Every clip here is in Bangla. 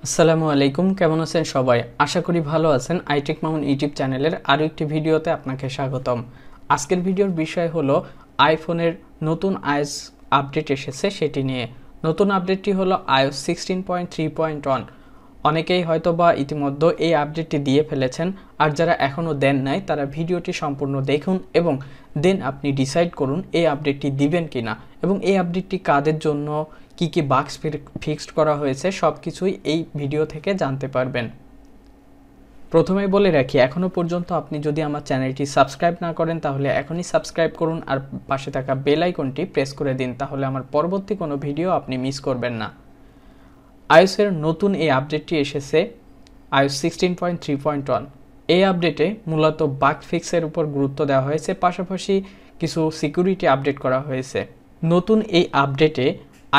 আসসালামু আলাইকুম, কেমন আছেন সবাই? আশা করি ভালো আছেন। iTechMamun ইউটিউব চ্যানেলের আরও একটি ভিডিওতে আপনাকে স্বাগতম। আজকের ভিডিওর বিষয় হলো আইফোনের নতুন iOS আপডেট এসেছে সেটি নিয়ে। নতুন আপডেটটি হলো iOS 16.3.1। অনেকেই হয়তোবা ইতিমধ্যে এই আপডেটটি দিয়ে ফেলেছেন, আর যারা এখনও দেন নাই তারা ভিডিওটি সম্পূর্ণ দেখুন এবং দেন আপনি ডিসাইড করুন এই আপডেটটি দিবেন কিনা এবং এই আপডেটটি কাদের জন্য, কি কি বাগস ফিক্সড করা হয়েছে সবকিছুই এই ভিডিও থেকে জানতে পারবেন। প্রথমেই বলে রাখি, এখনো পর্যন্ত আপনি যদি আমার চ্যানেলটি সাবস্ক্রাইব না করেন তাহলে এখনই সাবস্ক্রাইব করুন আর পাশে থাকা বেল আইকনটি প্রেস করে দিন, তাহলে আমার পরবর্তী কোনো ভিডিও আপনি মিস করবেন না। iOS এর নতুন এই আপডেটটি এসেছে iOS 16.3.1। এই আপডেটে মূলত বাগ ফিক্সের উপর গুরুত্ব দেওয়া হয়েছে, পাশাপাশি কিছু সিকিউরিটি আপডেট করা হয়েছে। নতুন এই আপডেটে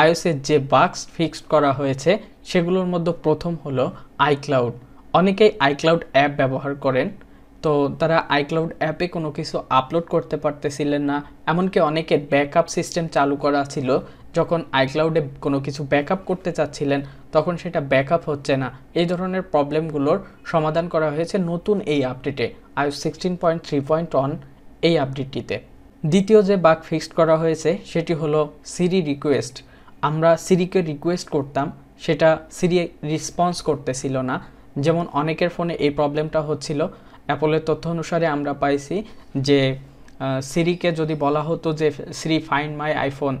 iOS এর যে বাগস ফিক্সড করা হয়েছে সেগুলোর মধ্যে প্রথম হলো আইক্লাউড। অনেকেই আইক্লাউড অ্যাপ ব্যবহার করেন, তো তারা আইক্লাউড অ্যাপে কোনো কিছু আপলোড করতে পারতেছিলেন না, এমনকি অনেকের ব্যাকআপ সিস্টেম চালু করা ছিল। যখন আইক্লাউডে কোনো কিছু ব্যাকআপ করতে চাচ্ছিলেন তখন সেটা ব্যাকআপ হচ্ছে না। এই ধরনের প্রবলেমগুলোর সমাধান করা হয়েছে নতুন এই আপডেটে iOS 16.3.1 এই আপডেটটিতে। দ্বিতীয় যে বাগ ফিক্সড করা হয়েছে সেটি হলো সিরি রিকোয়েস্ট। আমরা সিরিকে রিকোয়েস্ট করতাম, সেটা সিরি রেসপন্স করতেছিল না। যেমন অনেকের ফোনে এই প্রবলেমটা হচ্ছিল। অ্যাপলের তথ্য অনুসারে আমরা পাইছি যে সিরিকে যদি বলা হতো যে সিরি ফাইন্ড মাই আইফোন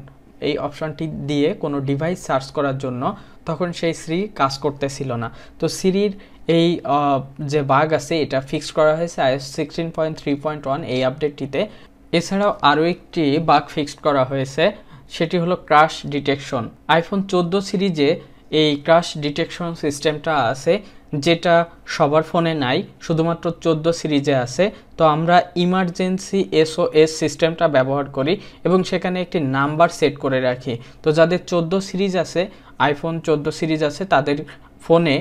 এই অপশনটি দিয়ে কোনো ডিভাইস সার্চ করার জন্য, তখন সেই সিরি কাজ করতেছিল না। তো সিরির এই যে বাগ আছে এটা ফিক্সড করা হয়েছে iOS 16.3.1 এই আপডেটটিতে। এছাড়াও আরও একটি বাগ ফিক্সড করা হয়েছে, সেটি হলো ক্র্যাশ ডিটেকশন। আইফোন 14 সিরিজে এই ক্র্যাশ ডিটেকশন সিস্টেমটা আছে, যেটা সবার ফোনে নাই, শুধুমাত্র 14 সিরিজে আছে। তো আমরা ইমার্জেন্সি SOS সিস্টেমটা ব্যবহার করি এবং সেখানে একটি নাম্বার সেট করে রাখি। তো যাদের 14 সিরিজ আছে, আইফোন 14 সিরিজ আছে, তাদের ফোনে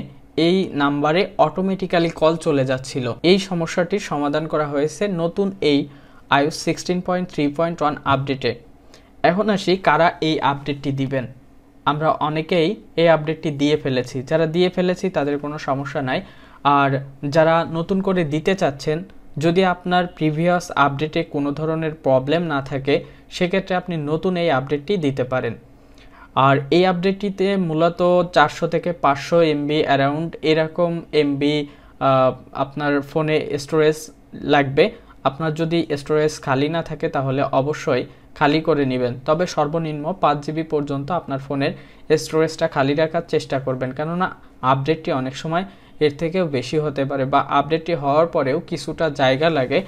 এই নাম্বারে অটোমেটিক্যালি কল চলে যাচ্ছিল। এই সমস্যাটির সমাধান করা হয়েছে নতুন এই iOS 16.3.1 আপডেটে। এখন আসি কারা এই আপডেটটি দিবেন। আমরা অনেকেই এই আপডেটটি দিয়ে ফেলেছি, যারা দিয়ে ফেলেছি তাদের কোনো সমস্যা নাই। আর যারা নতুন করে দিতে চাচ্ছেন, যদি আপনার প্রিভিয়াস আপডেটে কোনো ধরনের প্রবলেম না থাকে সেক্ষেত্রে আপনি নতুন এই আপডেটটি দিতে পারেন। আর এই আপডেটটিতে মূলত 400 থেকে 500 MB অ্যারাউন্ড এরকম MB আপনার ফোনে স্টোরেজ লাগবে। আপনার যদি স্টোরেজ খালি না থাকে তাহলে অবশ্যই খালি করে নেবেন, তবে সর্বনিম্ন 5 GB পর্যন্ত আপনার ফোনের স্টোরেজটা খালি রাখার চেষ্টা করবেন, কেননা আপডেটটি অনেক সময় এর থেকেও বেশি হতে পারে, বা আপডেটটি হওয়ার পরেও কিছুটা জায়গা লাগে।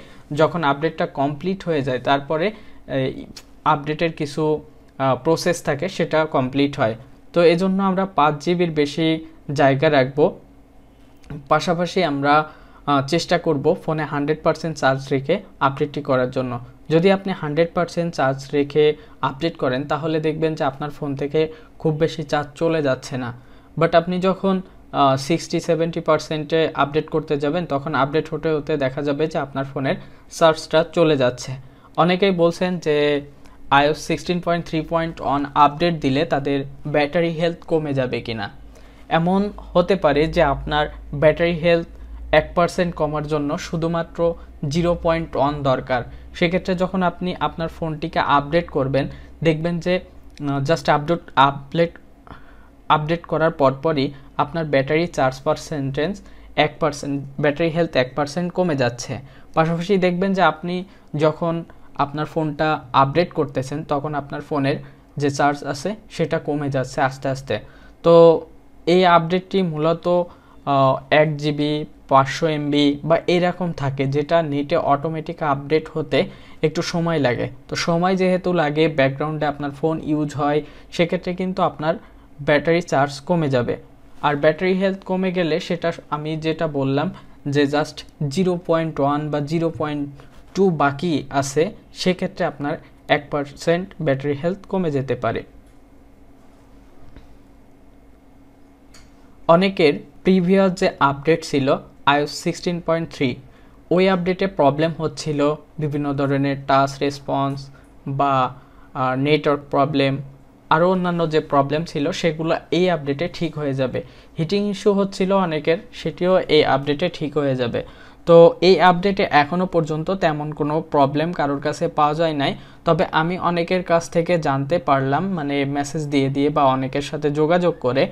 যখন আপডেটটা কমপ্লিট হয়ে যায় তারপরে আপডেটের কিছু প্রসেস থাকে সেটা কমপ্লিট হয়। তো এজন্য আমরা 5 GBর বেশি জায়গা রাখবো। পাশাপাশি আমরা চেষ্টা করব ফোনে 100% চার্জ রেখে আপডেটটি করার জন্য। যদি আপনি 100% চার্জ রেখে আপডেট করেন তাহলে দেখবেন যে আপনার ফোন থেকে খুব বেশি চার্জ চলে যাচ্ছে না। বাট আপনি যখন 60-70%-এ আপডেট করতে যাবেন তখন আপডেট হতে হতে দেখা যাবে যে আপনার ফোনের চার্জটা চলে যাচ্ছে। অনেকেই বলছেন যে iOS 16.3.1 আপডেট দিলে তাদের ব্যাটারি হেলথ কমে যাবে কিনা। এমন হতে পারে যে আপনার ব্যাটারি হেলথ 1% কমার জন্য শুধুমাত্র 0.1 দরকার। সেক্ষেত্রে যখন আপনি আপনার ফোনটিকে আপডেট করবেন দেখবেন যে জাস্ট আপডেট করার পরপরই আপনার battery charge percentage 1%, battery health 1% কমে যাচ্ছে। পাশাপাশি দেখবেন যে আপনি যখন আপনার ফোনটা আপডেট করতেছেন তখন আপনার ফোনের যে চার্জ আছে সেটা কমে যাচ্ছে আস্তে আস্তে। তো এই আপডেটটি মূলত 1 GB 500 MB বা এরকম থাকে, যেটা নেটে অটোমেটিক আপডেট হতে একটু সময় লাগে। তো সময় যেহেতু লাগে, ব্যাকগ্রাউন্ডে আপনার ফোন ইউজ হয়, সেক্ষেত্রে কিন্তু আপনার ব্যাটারি চার্জ কমে যাবে। আর ব্যাটারি হেলথ কমে গেলে সেটা আমি যেটা বললাম যে জাস্ট 0.1 বা 0.2 বাকি আছে, সেক্ষেত্রে আপনার 1% ব্যাটারি হেলথ কমে যেতে পারে। অনেকের প্রিভিয়াস যে আপডেট ছিল iOS 16.3 ওই আপডেটে প্রবলেম হচ্ছিল, বিভিন্ন ধরনের টাচ রেসপন্স বা নেটওয়ার্ক প্রবলেম আরও অন্যান্য যে প্রবলেম ছিল সেগুলো এই আপডেটে ঠিক হয়ে যাবে। হিটিং ইস্যু হচ্ছিল অনেকের, সেটিও এই আপডেটে ঠিক হয়ে যাবে। তো এই আপডেটে এখনও পর্যন্ত তেমন কোনো প্রবলেম কারোর কাছে পাওয়া যায় নাই, তবে আমি অনেকের কাছ থেকে জানতে পারলাম, মানে মেসেজ দিয়ে দিয়ে বা অনেকের সাথে যোগাযোগ করে,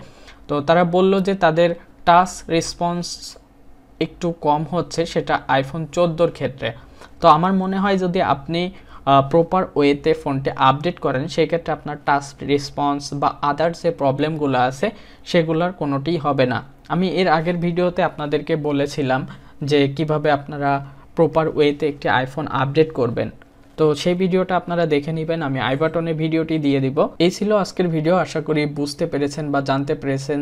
তো তারা বলল যে তাদের টাচ রেসপন্স একটু কম হচ্ছে, সেটা আইফোন 14 ক্ষেত্রে। তো আমার মনে হয় যদি আপনি প্রপার ওয়েতে ফোনটি আপডেট করেন সেক্ষেত্রে আপনার টাচ রেসপন্স বা আদার্স যে প্রবলেমগুলো আছে সেগুলোর কোনোটিই হবে না। আমি এর আগের ভিডিওতে আপনাদেরকে বলেছিলাম যে কিভাবে আপনারা প্রপার ওয়েতে একটি আইফোন আপডেট করবেন, তো সেই ভিডিওটা আপনারা দেখে নেবেন, আমি আই বাটনে ভিডিওটি দিয়ে দিব। এই ছিল আজকের ভিডিও, আশা করি বুঝতে পেরেছেন বা জানতে পেরেছেন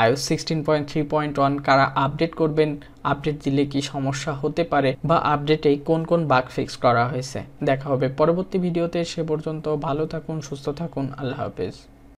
iOS 16.3.1 কারা আপডেট করবেন, আপডেট দিলে কি সমস্যা হতে পারে বা আপডেটে কোন কোন বাগ ফিক্স করা হয়েছে। দেখা হবে পরবর্তী ভিডিওতে, সে পর্যন্ত ভালো থাকুন, সুস্থ থাকুন, আল্লাহ হাফেজ।